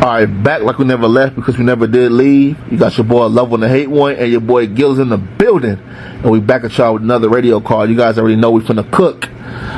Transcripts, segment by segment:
Alright, back like we never left because we never did leave. You got your boy Love on the Hate One and your boy Gil's in the building. And we back at y'all with another radio call. You guys already know we finna cook.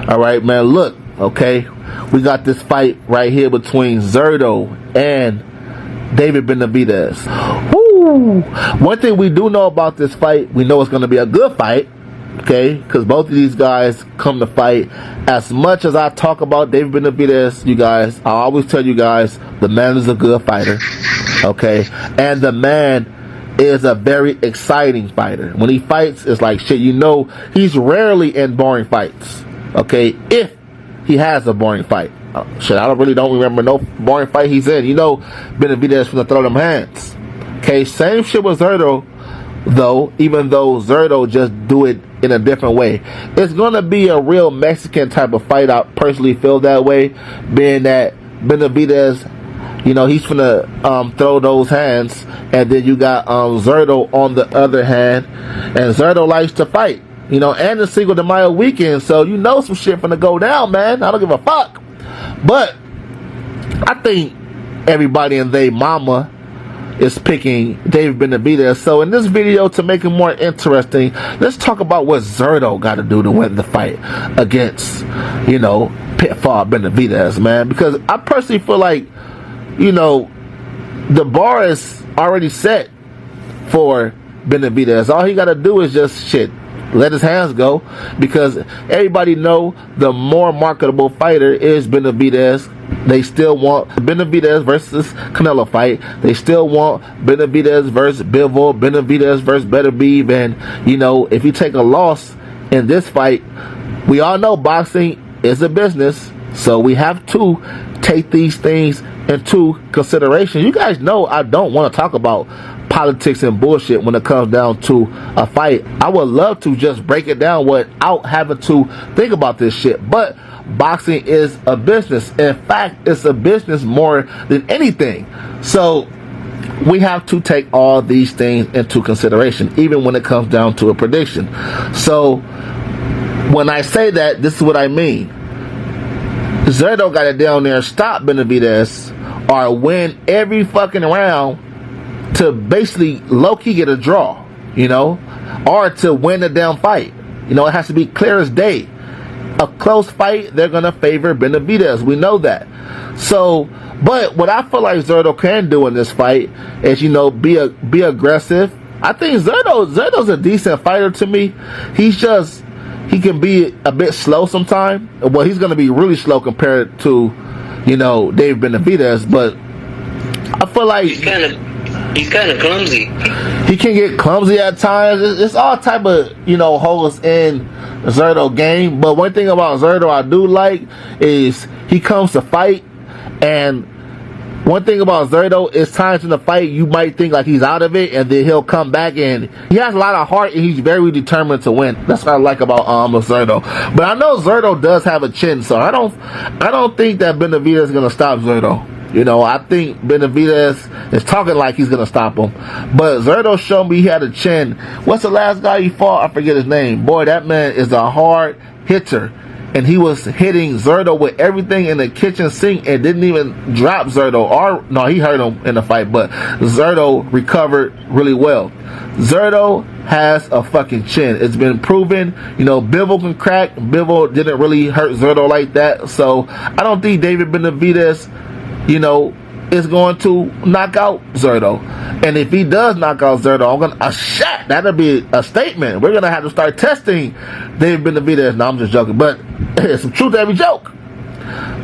Alright, man, look, okay. We got this fight right here between Zurdo and David Benavidez. Woo! One thing we do know about this fight, we know it's gonna be a good fight. Okay, because both of these guys come to fight. As much as I talk about David Benavidez, you guys, I always tell you guys, the man is a good fighter. Okay, and the man is a very exciting fighter. When he fights, it's like shit. You know, he's rarely in boring fights. Okay, if he has a boring fight, shit, I don't remember no boring fight he's in. You know, Benavidez finna throw them hands. Okay, same shit with Zurdo. Though, even though Zurdo just do it in a different way, it's gonna be a real Mexican type of fight. I personally feel that way, being that Benavidez, you know, he's gonna throw those hands, and then you got Zurdo on the other hand, and Zurdo likes to fight, you know, and it's Cinco de Mayo weekend, so you know some shit finna go down, man. I don't give a fuck. But I think everybody and they mama is picking David Benavidez. So in this video, to make it more interesting, let's talk about what Zurdo got to do to win the fight against, you know, Pitfall Benavidez, man. Because I personally feel like, you know, the bar is already set for Benavidez. All he got to do is just shit, let his hands go, because everybody know the more marketable fighter is Benavidez. They still want Benavidez versus Canelo fight. They still want Benavidez versus Bivol, Benavidez versus Benavidez. And, you know, if you take a loss in this fight, we all know boxing is a business. So we have to take these things into consideration. You guys know I don't want to talk about politics and bullshit when it comes down to a fight. I would love to just break it down without having to think about this shit. But boxing is a business. In fact, it's a business more than anything. So we have to take all these things into consideration, even when it comes down to a prediction. So when I say that, this is what I mean. Zurdo got to down there and stop Benavidez or win every fucking round to basically low-key get a draw, you know, or to win a damn fight. You know, it has to be clear as day. A close fight, they're going to favor Benavidez. We know that. So, but what I feel like Zurdo can do in this fight is, you know, be aggressive. I think Zurdo's a decent fighter to me. He can be a bit slow sometimes. Well, he's going to be really slow compared to, you know, David Benavidez, but I feel like he's kind of clumsy. He can get clumsy at times. It's all type of, you know, holes in Zurdo game. But one thing about Zurdo I do like is he comes to fight. And one thing about Zurdo is times in the fight you might think like he's out of it, and then he'll come back, and he has a lot of heart and he's very determined to win. That's what I like about Zurdo. But I know Zurdo does have a chin, so I don't think that Benavidez is gonna stop Zurdo. You know, I think Benavidez is talking like he's going to stop him. But Zurdo showed me he had a chin. What's the last guy he fought? I forget his name. Boy, that man is a hard hitter. And he was hitting Zurdo with everything in the kitchen sink and didn't even drop Zurdo. Or, no, he hurt him in the fight. But Zurdo recovered really well. Zurdo has a fucking chin. It's been proven. You know, Bivol can crack. Bivol didn't really hurt Zurdo like that. So, I don't think David Benavidez, you know, is going to knock out Zurdo. And if he does knock out Zurdo, that'll be a statement. We're gonna have to start testing David Benavidez. No, I'm just joking, but there's some truth to every joke.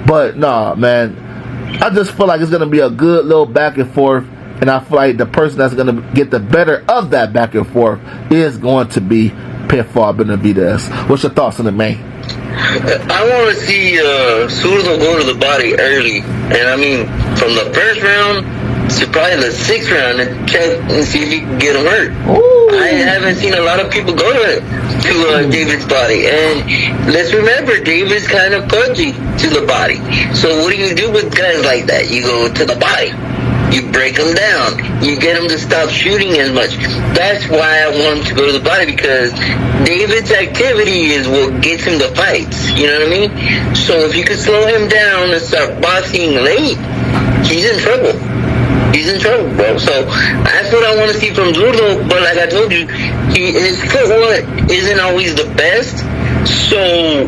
But nah, man, I just feel like it's gonna be a good little back and forth, and I feel like the person that's gonna get the better of that back and forth is going to be Pitfall Benavidez. What's your thoughts on it, man? I want to see Zurdo go to the body early, and I mean from the first round to probably the 6th round, and check and see if he can get him hurt. Ooh. I haven't seen a lot of people go to David's body, and let's remember David's kind of pudgy to the body. So what do you do with guys like that? You go to the body. You break them down. You get them to stop shooting as much. That's why I want him to go to the body, because David's activity is what gets him the fights. You know what I mean? So if you could slow him down and start boxing late, he's in trouble. he's in trouble, bro. So that's what I want to see from Zurdo. But like I told you, his footwork isn't always the best. So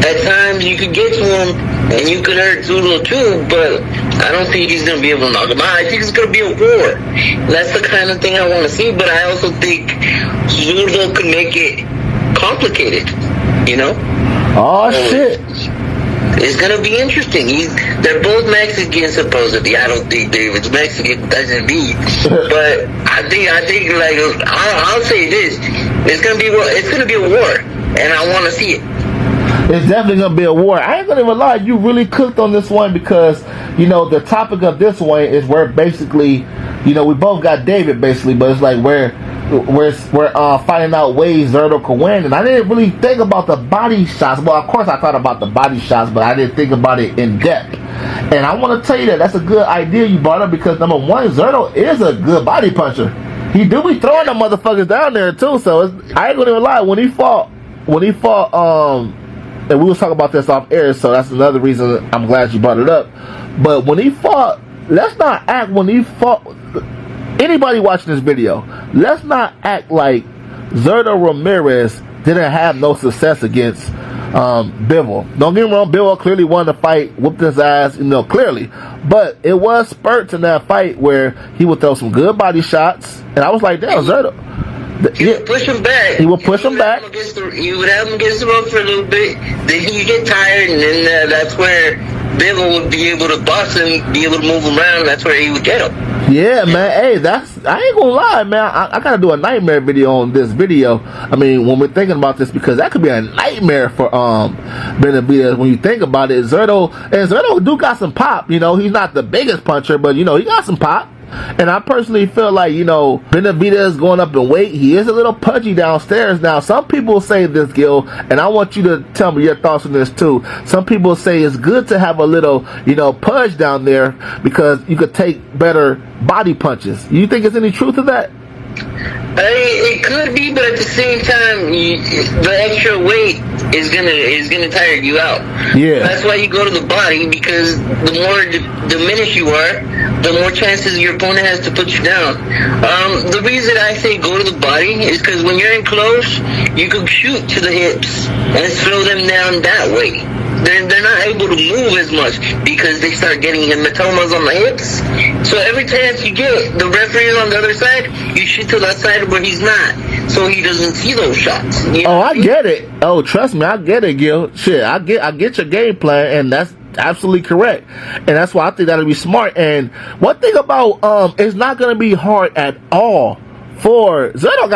at times you could get to him and you could hurt Zurdo too. But I don't think he's gonna be able to knock him out. I think it's gonna be a war. That's the kind of thing I want to see. But I also think Zurdo could make it complicated. You know? Oh shit. It's gonna be interesting. They're both Mexicans, supposedly. I don't think David's Mexican. Doesn't mean, but I think like I'll say this: it's gonna be a war, and I want to see it. It's definitely gonna be a war. I ain't gonna even lie. You really cooked on this one because the topic of this one is where basically, we both got David basically, but it's like we're finding out ways Zurdo can win, and I didn't really think about the body shots. Well, of course I thought about the body shots, but I didn't think about it in depth. And I want to tell you that's a good idea you brought up because number one, Zurdo is a good body puncher. He do be throwing them motherfuckers down there too. So I ain't gonna even lie. When he fought, and we was talking about this off air, so that's another reason I'm glad you brought it up. But when he fought, let's not act when he fought. Anybody watching this video, let's not act like Zurdo Ramirez didn't have no success against Bivol. Don't get me wrong, Bivol clearly won the fight, whooped his ass, clearly. But it was spurts in that fight where he would throw some good body shots, and I was like, damn, Zurdo. He would push him back. He would push him back. You would have him against the rope for a little bit, then you get tired, and then that's where Bivol would be able to box him, be able to move him around, that's where he would get him. Yeah, man. Hey, I ain't gonna lie, man. I gotta do a nightmare video on this video. I mean, when we're thinking about this, because that could be a nightmare for Benavidez. When you think about it, Zurdo do got some pop. He's not the biggest puncher, but he got some pop. And I personally feel like, Benavidez going up in weight, he is a little pudgy downstairs. Now, some people say this, Gil, and I want you to tell me your thoughts on this too. Some people say it's good to have a little, pudge down there because you could take better body punches. You think there's any truth to that? It could be, but at the same time, the extra weight is gonna tire you out. Yeah. That's why you go to the body, because the more diminished you are, the more chances your opponent has to put you down. The reason I say go to the body is because when you're in close, you can shoot to the hips and slow them down that way. They're not able to move as much because they start getting hematomas on the hips. So every chance you get, the referee is on the other side, you shoot to that side where he's not, so he doesn't see those shots. I get it. Oh, trust me, I get it, Gil. Shit, I get your game plan, and that's absolutely correct. And that's why I think that'll be smart. And one thing about it's not gonna be hard at all for Zurdo.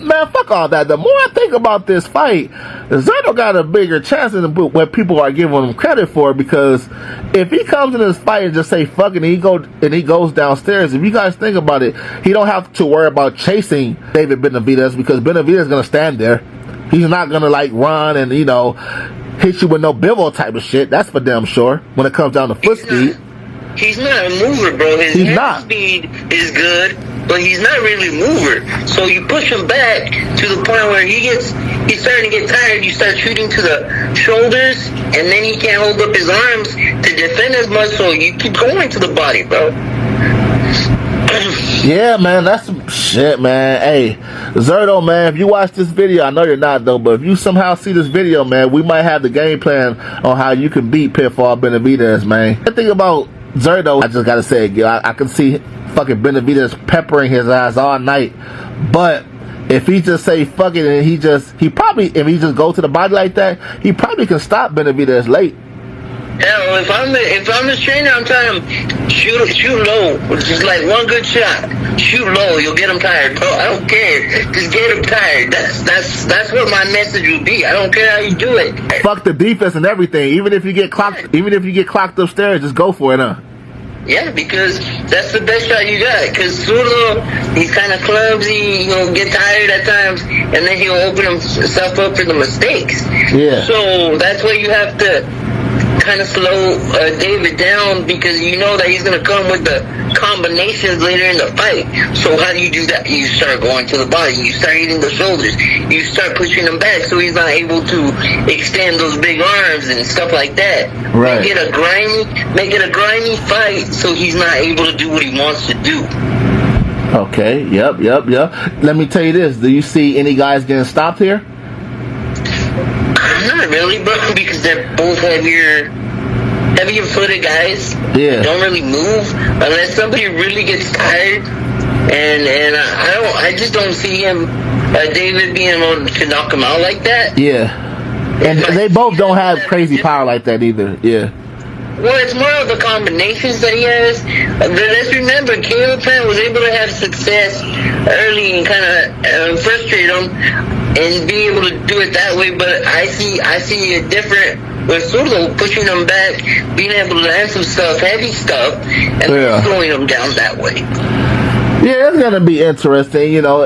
Man, fuck all that. The more I think about this fight, Zurdo got a bigger chance than what people are giving him credit for, because if he comes in this fight and just say fuck it and he goes downstairs, if you guys think about it, he don't have to worry about chasing David Benavidez, because Benavidez is gonna stand there. He's not gonna run and hit you with no Bivol type of shit. That's for damn sure when it comes down to foot speed. He's not a mover, bro. His hand speed is good, but he's not really a mover. So you push him back to the point where he's starting to get tired. You start shooting to the shoulders, and then he can't hold up his arms to defend as much, so you keep going to the body, bro. Yeah, man, that's some shit, man. Hey, Zurdo, man, if you watch this video, I know you're not, though, but if you somehow see this video, man, we might have the game plan on how you can beat Pitfall Benavidez, man. The thing about Zurdo, I just gotta say it, I can see fucking Benavidez peppering his ass all night, but if he just say fuck it and he just go to the body like that, he probably can stop Benavidez late. Hell, if I'm the trainer, I'm telling him shoot low, just like one good shot. Shoot low, you'll get him tired, bro. I don't care, just get him tired. That's what my message would be. I don't care how you do it. Fuck the defense and everything. Even if you get clocked upstairs, just go for it, huh? Yeah, because that's the best shot you got. Because Zurdo, he's kind of clumsy, get tired at times, and then he'll open himself up for the mistakes. Yeah. So that's why you have to kind of slow David down, because you know that he's going to come with the combinations later in the fight. So how do you do that? You start going to the body. You start hitting the shoulders. You start pushing him back so he's not able to extend those big arms and stuff like that. Right. Make it a grimy fight so he's not able to do what he wants to do. Okay, yep. Let me tell you this. Do you see any guys getting stopped here? Not really, bro, because they're both heavier-footed guys. Yeah. Don't really move unless somebody really gets tired. And I just don't see him, David, being able to knock him out like that. Yeah. And they both don't have crazy power like that either. Yeah. Well, it's more of the combinations that he has. Let's remember, Caleb Plant was able to have success early and kind of frustrate him and be able to do it that way. But I see a different with Zurdo, pushing him back, being able to land some stuff, heavy stuff, and slowing him down that way. Yeah, it's gonna be interesting. You know,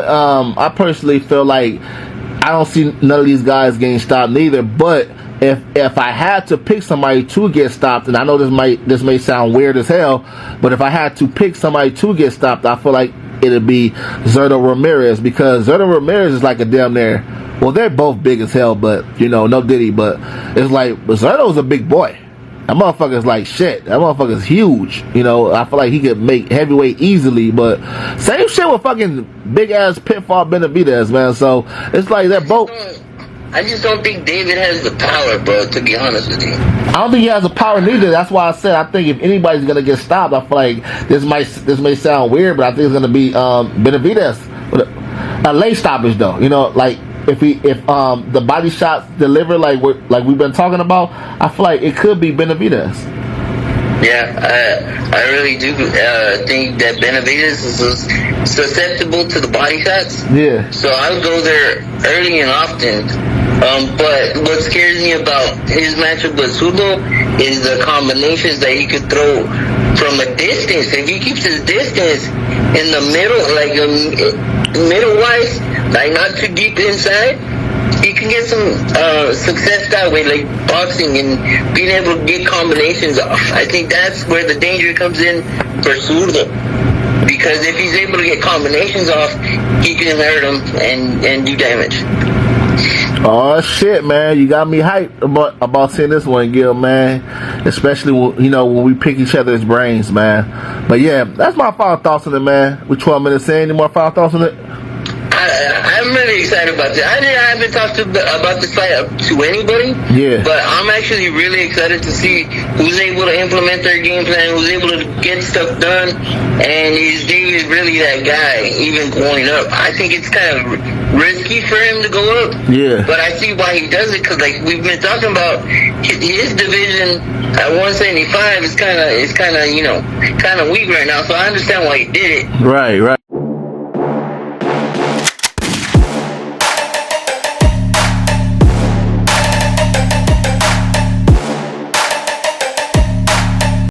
I personally feel like I don't see none of these guys getting stopped neither, but if I had to pick somebody to get stopped, and I know this may sound weird as hell, but if I had to pick somebody to get stopped, I feel like it'd be Zurdo Ramirez, because Zurdo Ramirez is like a damn near, well, they're both big as hell, but you know, no diddy, but it's like Zurdo's a big boy. That motherfucker's like shit. That motherfucker's huge. You know, I feel like he could make heavyweight easily, but same shit with fucking big ass Pitfall Benavidez, man. So it's like they're both. I just don't think David has the power, bro, to be honest with you. I don't think he has the power neither. That's why I said I think if anybody's gonna get stopped, I feel like this may sound weird, but I think it's gonna be Benavidez. A late stoppage though. You know, like if the body shots deliver like we've been talking about, I feel like it could be Benavidez. Yeah, I really do think that Benavidez is susceptible to the body shots. Yeah. So I would go there early and often. But what scares me about his matchup with Zurdo is the combinations that he could throw from a distance. If he keeps his distance in the middle, like middle-wise, like not too deep inside, he can get some success that way, like boxing and being able to get combinations off. I think that's where the danger comes in for Zurdo. Because if he's able to get combinations off, he can hurt him and do damage. Oh shit, man! You got me hyped about seeing this one, Gil, man. Especially when we pick each other's brains, man. But yeah, that's my final thoughts on it, man. We're 12 minutes in. Any more final thoughts on it? I'm really excited about this. I haven't talked about this fight to anybody. Yeah. But I'm actually really excited to see who's able to implement their game plan, who's able to get stuff done, and is David really that guy, even going up? I think it's kind of risky for him to go up. Yeah. But I see why he does it, because like we've been talking about, his division at 175 is kind of weak right now. So I understand why he did it. Right.